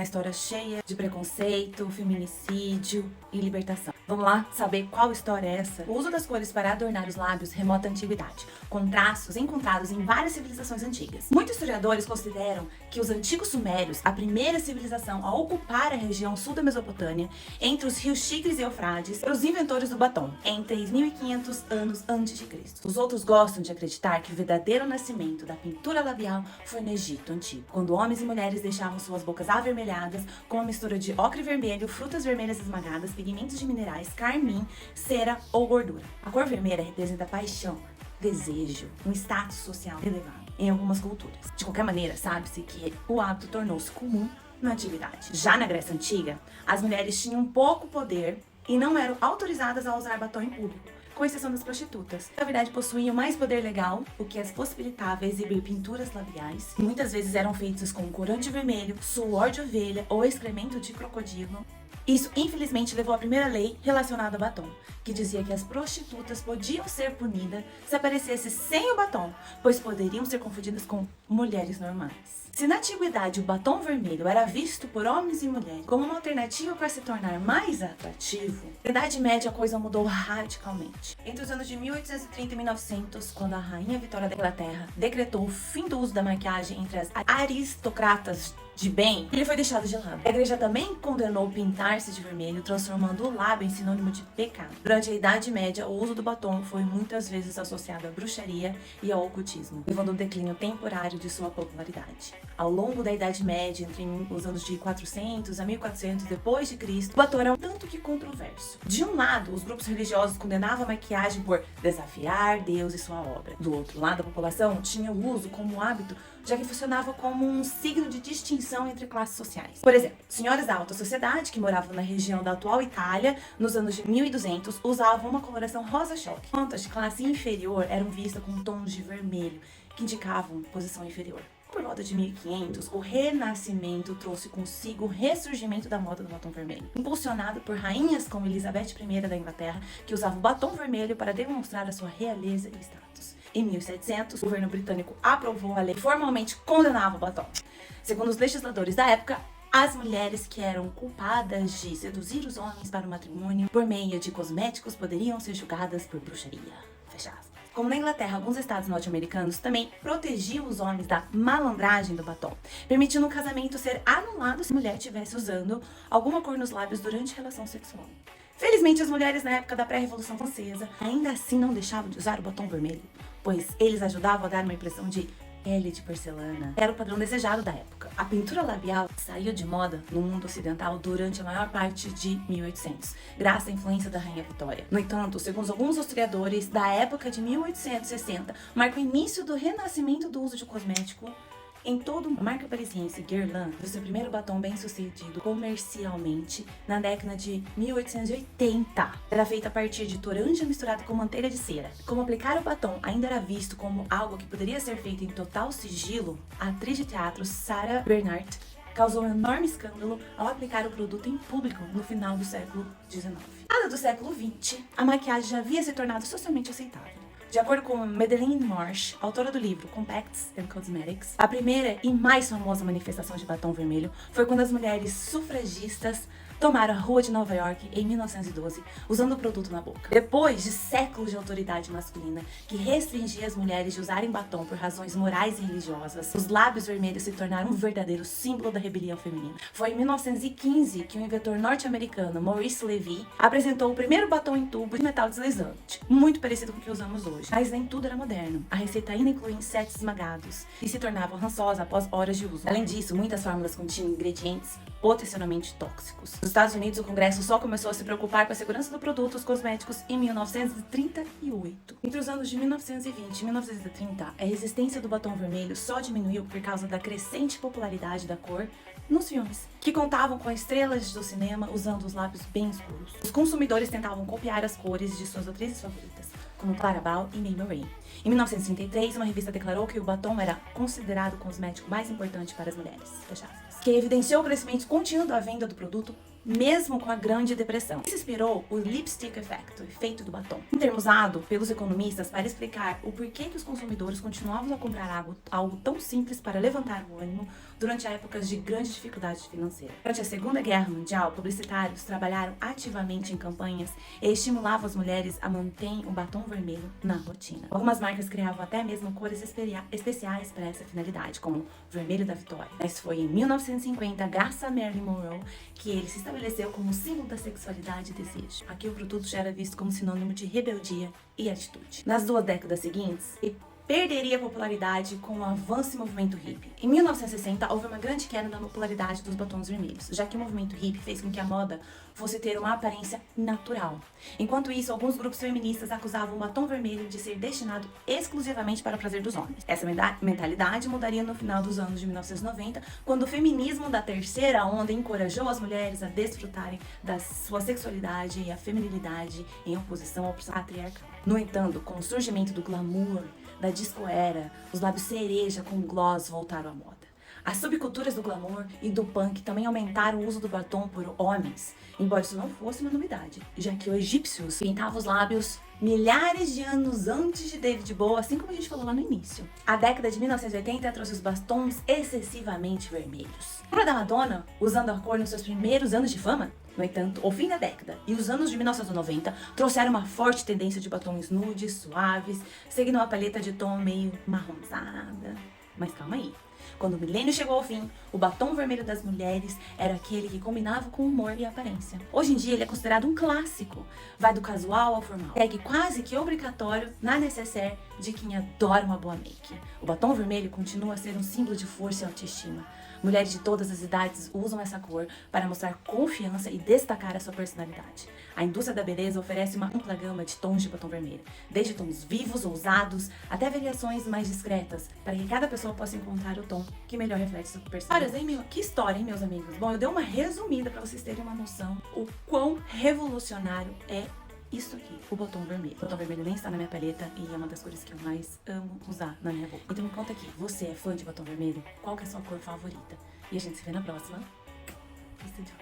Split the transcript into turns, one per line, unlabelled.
uma história cheia de preconceito, feminicídio e libertação. Vamos lá saber qual história é essa? O uso das cores para adornar os lábios remota à antiguidade, com traços encontrados em várias civilizações antigas. Muitos historiadores consideram que os antigos sumérios, a primeira civilização a ocupar a região sul da Mesopotâmia, entre os rios Tigres e Eufrates, foram os inventores do batom, em 3.500 anos antes de Cristo. Os outros gostam de acreditar que o verdadeiro nascimento da pintura labial foi no Egito Antigo, quando homens e mulheres deixavam suas bocas avermelhadas com uma mistura de ocre vermelho, frutas vermelhas esmagadas, pigmentos de minerais, carmim, cera ou gordura. A cor vermelha representa paixão, desejo, um status social elevado em algumas culturas. De qualquer maneira, sabe-se que o hábito tornou-se comum na antiguidade. Já na Grécia Antiga, as mulheres tinham pouco poder e não eram autorizadas a usar batom em público, com exceção das prostitutas. Na verdade, possuíam mais poder legal, o que as possibilitava exibir pinturas labiais, que muitas vezes eram feitas com corante vermelho, suor de ovelha ou excremento de crocodilo. Isso, infelizmente, levou à primeira lei relacionada ao batom, que dizia que as prostitutas podiam ser punidas se aparecessem sem o batom, pois poderiam ser confundidas com mulheres normais. Se na antiguidade o batom vermelho era visto por homens e mulheres como uma alternativa para se tornar mais atrativo, na Idade Média a coisa mudou radicalmente. Entre os anos de 1830 e 1900, quando a Rainha Vitória da Inglaterra decretou o fim do uso da maquiagem entre as aristocratas de bem, ele foi deixado de lado. A igreja também condenou pintar-se de vermelho, transformando o lábio em sinônimo de pecado. Durante a Idade Média, o uso do batom foi muitas vezes associado à bruxaria e ao ocultismo, levando um declínio temporário de sua popularidade. Ao longo da Idade Média, entre os anos de 400 a 1400 depois de Cristo, o batom era um tanto que controverso. De um lado, os grupos religiosos condenavam a maquiagem por desafiar Deus e sua obra. Do outro lado, a população tinha o uso como hábito, já que funcionava como um signo de distinção entre classes sociais. Por exemplo, senhoras da alta sociedade que moravam na região da atual Itália, nos anos de 1200, usavam uma coloração rosa-choque, enquanto as de classe inferior eram vistas com tons de vermelho, que indicavam posição inferior. Por volta de 1500, o Renascimento trouxe consigo o ressurgimento da moda do batom vermelho, impulsionado por rainhas como Elizabeth I da Inglaterra, que usava o batom vermelho para demonstrar a sua realeza e status. Em 1700, o governo britânico aprovou a lei que formalmente condenava o batom. Segundo os legisladores da época, as mulheres que eram culpadas de seduzir os homens para o matrimônio por meio de cosméticos poderiam ser julgadas por bruxaria. Fecha aspas. Como na Inglaterra, alguns estados norte-americanos também protegiam os homens da malandragem do batom, permitindo o casamento ser anulado se a mulher estivesse usando alguma cor nos lábios durante a relação sexual. Felizmente, as mulheres na época da pré-revolução francesa ainda assim não deixavam de usar o batom vermelho, pois eles ajudavam a dar uma impressão de pele de porcelana. Era o padrão desejado da época. A pintura labial saiu de moda no mundo ocidental durante a maior parte de 1800, graças à influência da Rainha Vitória. No entanto, segundo alguns historiadores, da época de 1860, marca o início do renascimento do uso de cosmético em todo o mundo. A marca parisiense Guerlain fez seu primeiro batom bem sucedido comercialmente na década de 1880. Era feita a partir de toranja misturada com manteiga de cera. Como aplicar o batom ainda era visto como algo que poderia ser feito em total sigilo, a atriz de teatro Sarah Bernhardt causou um enorme escândalo ao aplicar o produto em público no final do século XIX. Na do século XX, a maquiagem já havia se tornado socialmente aceitável. De acordo com Madeleine Marsh, autora do livro Compacts and Cosmetics, a primeira e mais famosa manifestação de batom vermelho foi quando as mulheres sufragistas tomaram a rua de Nova York em 1912, usando o produto na boca. Depois de séculos de autoridade masculina que restringia as mulheres de usarem batom por razões morais e religiosas, os lábios vermelhos se tornaram um verdadeiro símbolo da rebelião feminina. Foi em 1915 que o inventor norte-americano Maurice Levy apresentou o primeiro batom em tubo de metal deslizante, muito parecido com o que usamos hoje. Mas nem tudo era moderno. A receita ainda incluía insetos esmagados e se tornava rançosa após horas de uso. Além disso, muitas fórmulas continham ingredientes potencialmente tóxicos. Nos Estados Unidos, o Congresso só começou a se preocupar com a segurança do produto dos cosméticos em 1938. Entre os anos de 1920 e 1930, a resistência do batom vermelho só diminuiu por causa da crescente popularidade da cor nos filmes, que contavam com estrelas do cinema usando os lábios bem escuros. Os consumidores tentavam copiar as cores de suas atrizes favoritas, como Clara Bow e May Murray. Em 1933, uma revista declarou que o batom era considerado o cosmético mais importante para as mulheres, que evidenciou o crescimento contínuo da venda do produto mesmo com a Grande Depressão. Isso inspirou o lipstick effect, o efeito do batom, um termo usado pelos economistas para explicar o porquê que os consumidores continuavam a comprar algo tão simples para levantar o ânimo durante épocas de grande dificuldade financeira. Durante a Segunda Guerra Mundial, publicitários trabalharam ativamente em campanhas e estimulavam as mulheres a manter o batom vermelho na rotina. Algumas marcas criavam até mesmo cores especiais para essa finalidade, como o vermelho da vitória. Mas foi em 1950, graças a Marilyn Monroe, que ele se estabeleceu como símbolo da sexualidade e desejo. Aqui o produto já era visto como sinônimo de rebeldia e atitude. Nas 2 décadas seguintes, ele perderia popularidade com o avanço do movimento hippie. Em 1960, houve uma grande queda na popularidade dos batons vermelhos, já que o movimento hippie fez com que a moda fosse ter uma aparência natural. Enquanto isso, alguns grupos feministas acusavam o batom vermelho de ser destinado exclusivamente para o prazer dos homens. Essa mentalidade mudaria no final dos anos de 1990, quando o feminismo da terceira onda encorajou as mulheres a desfrutarem da sua sexualidade e a feminilidade em oposição ao patriarcado. No entanto, com o surgimento do glamour, da disco era, os lábios cereja com gloss voltaram à moda. As subculturas do glamour e do punk também aumentaram o uso do batom por homens, embora isso não fosse uma novidade, já que os egípcios pintavam os lábios milhares de anos antes de David Bowie, assim como a gente falou lá no início. A década de 1980 trouxe os batons excessivamente vermelhos. Lembra da Madonna usando a cor nos seus primeiros anos de fama? No entanto, o fim da década e os anos de 1990 trouxeram uma forte tendência de batons nudes, suaves, seguindo uma paleta de tom meio marronzada. Mas calma aí. Quando o milênio chegou ao fim, o batom vermelho das mulheres era aquele que combinava com o humor e a aparência. Hoje em dia ele é considerado um clássico, vai do casual ao formal. Segue quase que obrigatório na necessaire de quem adora uma boa make. O batom vermelho continua a ser um símbolo de força e autoestima. Mulheres de todas as idades usam essa cor para mostrar confiança e destacar a sua personalidade. A indústria da beleza oferece uma ampla gama de tons de batom vermelho, desde tons vivos, ousados, até variações mais discretas, para que cada pessoa possa encontrar o tom que melhor reflete sua personalidade. Que história, hein, meus amigos? Bom, eu dei uma resumida para vocês terem uma noção o quão revolucionário é isso aqui, o batom vermelho. O batom vermelho nem está na minha paleta e é uma das cores que eu mais amo usar na minha boca. Então me conta aqui, você é fã de batom vermelho? Qual que é a sua cor favorita? E a gente se vê na próxima. Bastante